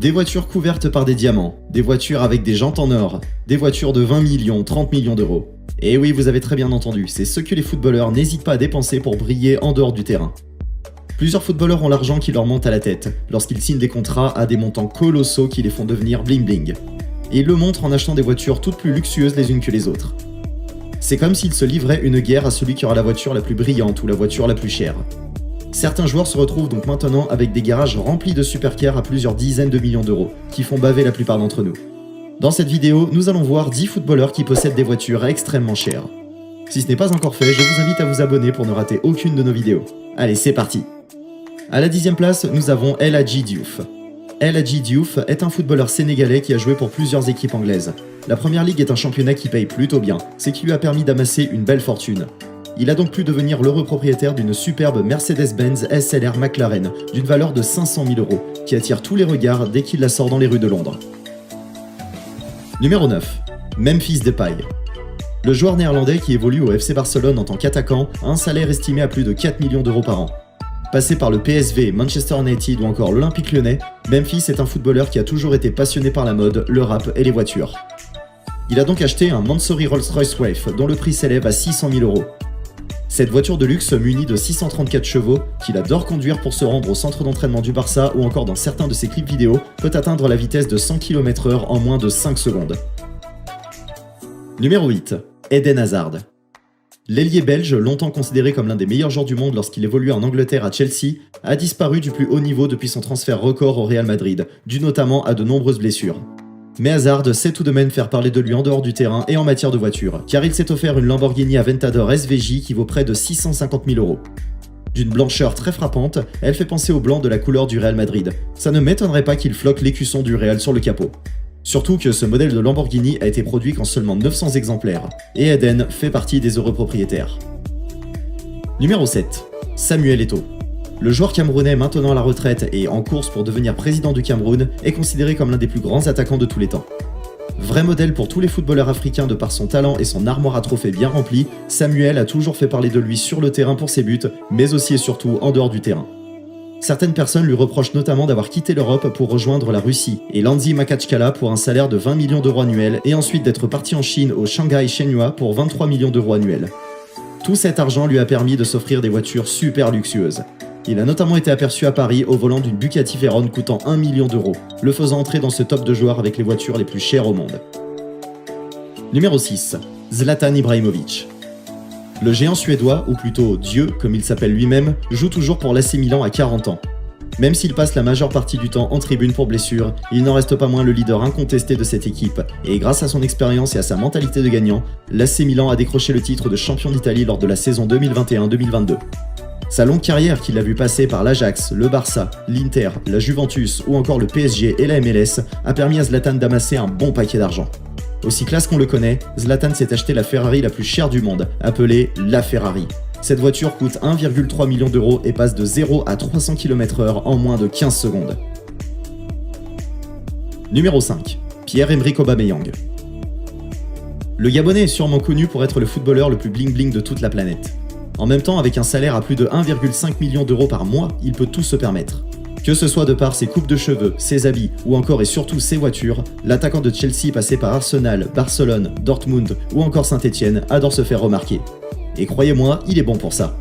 Des voitures couvertes par des diamants, des voitures avec des jantes en or, des voitures de 20 millions, 30 millions d'euros. Et oui, vous avez très bien entendu, c'est ce que les footballeurs n'hésitent pas à dépenser pour briller en dehors du terrain. Plusieurs footballeurs ont l'argent qui leur monte à la tête lorsqu'ils signent des contrats à des montants colossaux qui les font devenir bling bling. Et ils le montrent en achetant des voitures toutes plus luxueuses les unes que les autres. C'est comme s'ils se livraient une guerre à celui qui aura la voiture la plus brillante ou la voiture la plus chère. Certains joueurs se retrouvent donc maintenant avec des garages remplis de supercars à plusieurs dizaines de millions d'euros, qui font baver la plupart d'entre nous. Dans cette vidéo, nous allons voir 10 footballeurs qui possèdent des voitures extrêmement chères. Si ce n'est pas encore fait, je vous invite à vous abonner pour ne rater aucune de nos vidéos. Allez, c'est parti! À la 10e place, nous avons El Hadji Diouf. El Hadji Diouf est un footballeur sénégalais qui a joué pour plusieurs équipes anglaises. La Première Ligue est un championnat qui paye plutôt bien, ce qui lui a permis d'amasser une belle fortune. Il a donc pu devenir l'heureux propriétaire d'une superbe Mercedes-Benz SLR McLaren d'une valeur de 500 000 €, qui attire tous les regards dès qu'il la sort dans les rues de Londres. Numéro 9. Memphis Depay. Le joueur néerlandais qui évolue au FC Barcelone en tant qu'attaquant a un salaire estimé à plus de 4 millions d'euros par an. Passé par le PSV, Manchester United ou encore l'Olympique Lyonnais, Memphis est un footballeur qui a toujours été passionné par la mode, le rap et les voitures. Il a donc acheté un Mansory Rolls-Royce Wraith dont le prix s'élève à 600 000 €. Cette voiture de luxe munie de 634 chevaux, qu'il adore conduire pour se rendre au centre d'entraînement du Barça ou encore dans certains de ses clips vidéo, peut atteindre la vitesse de 100 km/h en moins de 5 secondes. Numéro 8. Eden Hazard. L'ailier belge, longtemps considéré comme l'un des meilleurs joueurs du monde lorsqu'il évoluait en Angleterre à Chelsea, a disparu du plus haut niveau depuis son transfert record au Real Madrid, dû notamment à de nombreuses blessures. Mais Hazard sait tout de même faire parler de lui en dehors du terrain et en matière de voiture, car il s'est offert une Lamborghini Aventador SVJ qui vaut près de 650 000 €. D'une blancheur très frappante, elle fait penser au blanc de la couleur du Real Madrid. Ça ne m'étonnerait pas qu'il floque l'écusson du Real sur le capot. Surtout que ce modèle de Lamborghini a été produit qu'en seulement 900 exemplaires, et Eden fait partie des heureux propriétaires. Numéro 7. Samuel Eto'o. Le joueur camerounais maintenant à la retraite et en course pour devenir président du Cameroun est considéré comme l'un des plus grands attaquants de tous les temps. Vrai modèle pour tous les footballeurs africains de par son talent et son armoire à trophées bien remplie, Samuel a toujours fait parler de lui sur le terrain pour ses buts, mais aussi et surtout en dehors du terrain. Certaines personnes lui reprochent notamment d'avoir quitté l'Europe pour rejoindre la Russie et Landzi Makachkala pour un salaire de 20 millions d'euros annuels et ensuite d'être parti en Chine au Shanghai Shenhua pour 23 millions d'euros annuels. Tout cet argent lui a permis de s'offrir des voitures super luxueuses. Il a notamment été aperçu à Paris au volant d'une Bugatti Veyron coûtant 1 million d'euros, le faisant entrer dans ce top de joueurs avec les voitures les plus chères au monde. Numéro 6. Zlatan Ibrahimovic. Le géant suédois, ou plutôt Dieu comme il s'appelle lui-même, joue toujours pour l'AC Milan à 40 ans. Même s'il passe la majeure partie du temps en tribune pour blessure, il n'en reste pas moins le leader incontesté de cette équipe, et grâce à son expérience et à sa mentalité de gagnant, l'AC Milan a décroché le titre de champion d'Italie lors de la saison 2021-2022. Sa longue carrière qu'il a vu passer par l'Ajax, le Barça, l'Inter, la Juventus ou encore le PSG et la MLS a permis à Zlatan d'amasser un bon paquet d'argent. Aussi classe qu'on le connaît, Zlatan s'est acheté la Ferrari la plus chère du monde, appelée la Ferrari. Cette voiture coûte 1,3 million d'euros et passe de 0 à 300 km/h en moins de 15 secondes. Numéro 5. Pierre-Emerick Aubameyang. Le Gabonais est sûrement connu pour être le footballeur le plus bling-bling de toute la planète. En même temps, avec un salaire à plus de 1,5 million d'euros par mois, il peut tout se permettre. Que ce soit de par ses coupes de cheveux, ses habits ou encore et surtout ses voitures, l'attaquant de Chelsea passé par Arsenal, Barcelone, Dortmund ou encore Saint-Etienne adore se faire remarquer. Et croyez-moi, il est bon pour ça.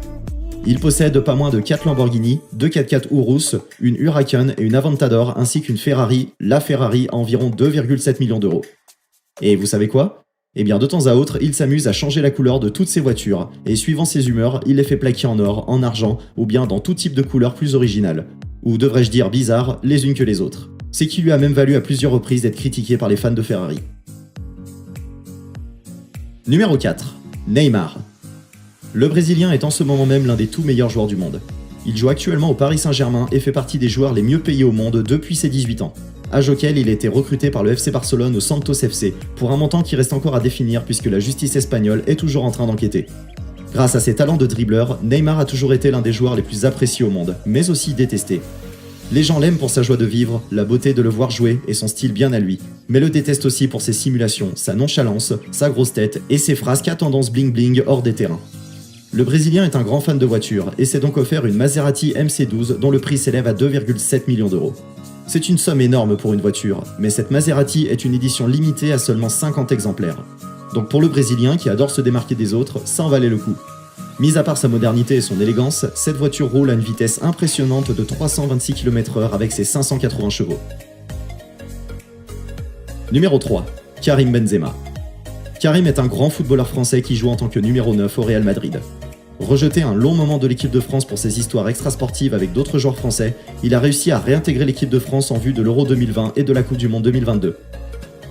Il possède pas moins de 4 Lamborghini, 2 4x4 Urus, une Huracan et une Aventador ainsi qu'une Ferrari, la Ferrari à environ 2,7 millions d'euros. Et vous savez quoi ? Eh bien de temps à autre, il s'amuse à changer la couleur de toutes ses voitures, et suivant ses humeurs, il les fait plaquer en or, en argent, ou bien dans tout type de couleurs plus originales. Ou devrais-je dire bizarres, les unes que les autres. C'est qui lui a même valu à plusieurs reprises d'être critiqué par les fans de Ferrari. Numéro 4. Neymar. Le Brésilien est en ce moment même l'un des tout meilleurs joueurs du monde. Il joue actuellement au Paris Saint-Germain et fait partie des joueurs les mieux payés au monde depuis ses 18 ans. Âge auquel il a été recruté par le FC Barcelone au Santos FC, pour un montant qui reste encore à définir puisque la justice espagnole est toujours en train d'enquêter. Grâce à ses talents de dribbleur, Neymar a toujours été l'un des joueurs les plus appréciés au monde, mais aussi détesté. Les gens l'aiment pour sa joie de vivre, la beauté de le voir jouer et son style bien à lui, mais le détestent aussi pour ses simulations, sa nonchalance, sa grosse tête et ses phrases à tendance bling bling hors des terrains. Le Brésilien est un grand fan de voitures et s'est donc offert une Maserati MC12 dont le prix s'élève à 2,7 millions d'euros. C'est une somme énorme pour une voiture, mais cette Maserati est une édition limitée à seulement 50 exemplaires. Donc pour le Brésilien qui adore se démarquer des autres, ça en valait le coup. Mis à part sa modernité et son élégance, cette voiture roule à une vitesse impressionnante de 326 km/h avec ses 580 chevaux. Numéro 3. Karim Benzema. Karim est un grand footballeur français qui joue en tant que numéro 9 au Real Madrid. Rejeté un long moment de l'équipe de France pour ses histoires extrasportives avec d'autres joueurs français, il a réussi à réintégrer l'équipe de France en vue de l'Euro 2020 et de la Coupe du Monde 2022.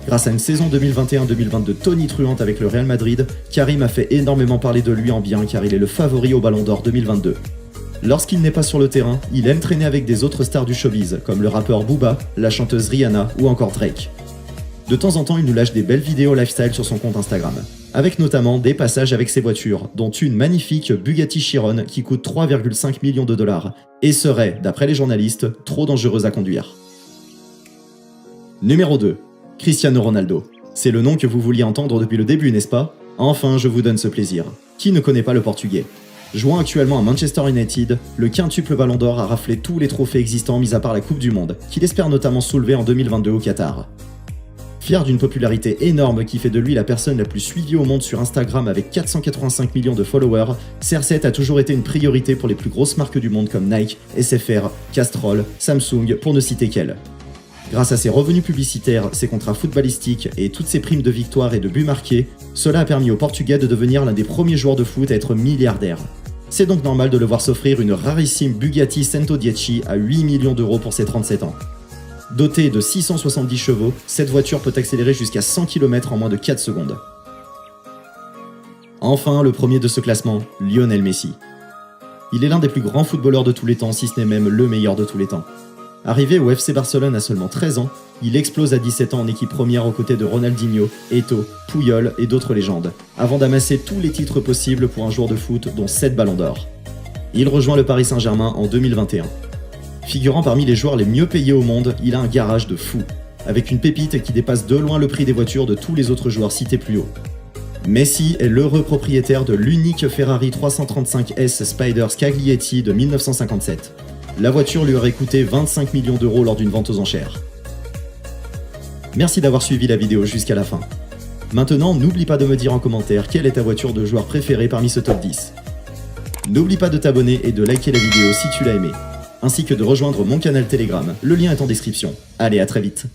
Grâce à une saison 2021-2022 tonitruante avec le Real Madrid, Karim a fait énormément parler de lui en bien car il est le favori au Ballon d'Or 2022. Lorsqu'il n'est pas sur le terrain, il aime traîner avec des autres stars du showbiz, comme le rappeur Booba, la chanteuse Rihanna ou encore Drake. De temps en temps, il nous lâche des belles vidéos lifestyle sur son compte Instagram, avec notamment des passages avec ses voitures, dont une magnifique Bugatti Chiron qui coûte 3,5 millions de dollars, et serait, d'après les journalistes, trop dangereuse à conduire. Numéro 2. Cristiano Ronaldo. C'est le nom que vous vouliez entendre depuis le début, n'est-ce pas? Enfin, je vous donne ce plaisir. Qui ne connaît pas le portugais? Jouant actuellement à Manchester United, le quintuple Ballon d'Or a raflé tous les trophées existants mis à part la Coupe du Monde, qu'il espère notamment soulever en 2022 au Qatar. Fier d'une popularité énorme qui fait de lui la personne la plus suivie au monde sur Instagram avec 485 millions de followers, CR7 a toujours été une priorité pour les plus grosses marques du monde comme Nike, SFR, Castrol, Samsung, pour ne citer qu'elles. Grâce à ses revenus publicitaires, ses contrats footballistiques et toutes ses primes de victoire et de buts marqués, cela a permis au Portugais de devenir l'un des premiers joueurs de foot à être milliardaire. C'est donc normal de le voir s'offrir une rarissime Bugatti 110 à 8 millions d'euros pour ses 37 ans. Dotée de 670 chevaux, cette voiture peut accélérer jusqu'à 100 km en moins de 4 secondes. Enfin, le premier de ce classement, Lionel Messi. Il est l'un des plus grands footballeurs de tous les temps, si ce n'est même le meilleur de tous les temps. Arrivé au FC Barcelone à seulement 13 ans, il explose à 17 ans en équipe première aux côtés de Ronaldinho, Eto'o, Puyol et d'autres légendes, avant d'amasser tous les titres possibles pour un joueur de foot dont 7 ballons d'or. Il rejoint le Paris Saint-Germain en 2021. Figurant parmi les joueurs les mieux payés au monde, il a un garage de fou, avec une pépite qui dépasse de loin le prix des voitures de tous les autres joueurs cités plus haut. Messi est l'heureux propriétaire de l'unique Ferrari 335S Spider Scaglietti de 1957. La voiture lui aurait coûté 25 millions d'euros lors d'une vente aux enchères. Merci d'avoir suivi la vidéo jusqu'à la fin. Maintenant, n'oublie pas de me dire en commentaire quelle est ta voiture de joueur préférée parmi ce top 10. N'oublie pas de t'abonner et de liker la vidéo si tu l'as aimée, ainsi que de rejoindre mon canal Telegram, le lien est en description. Allez, à très vite.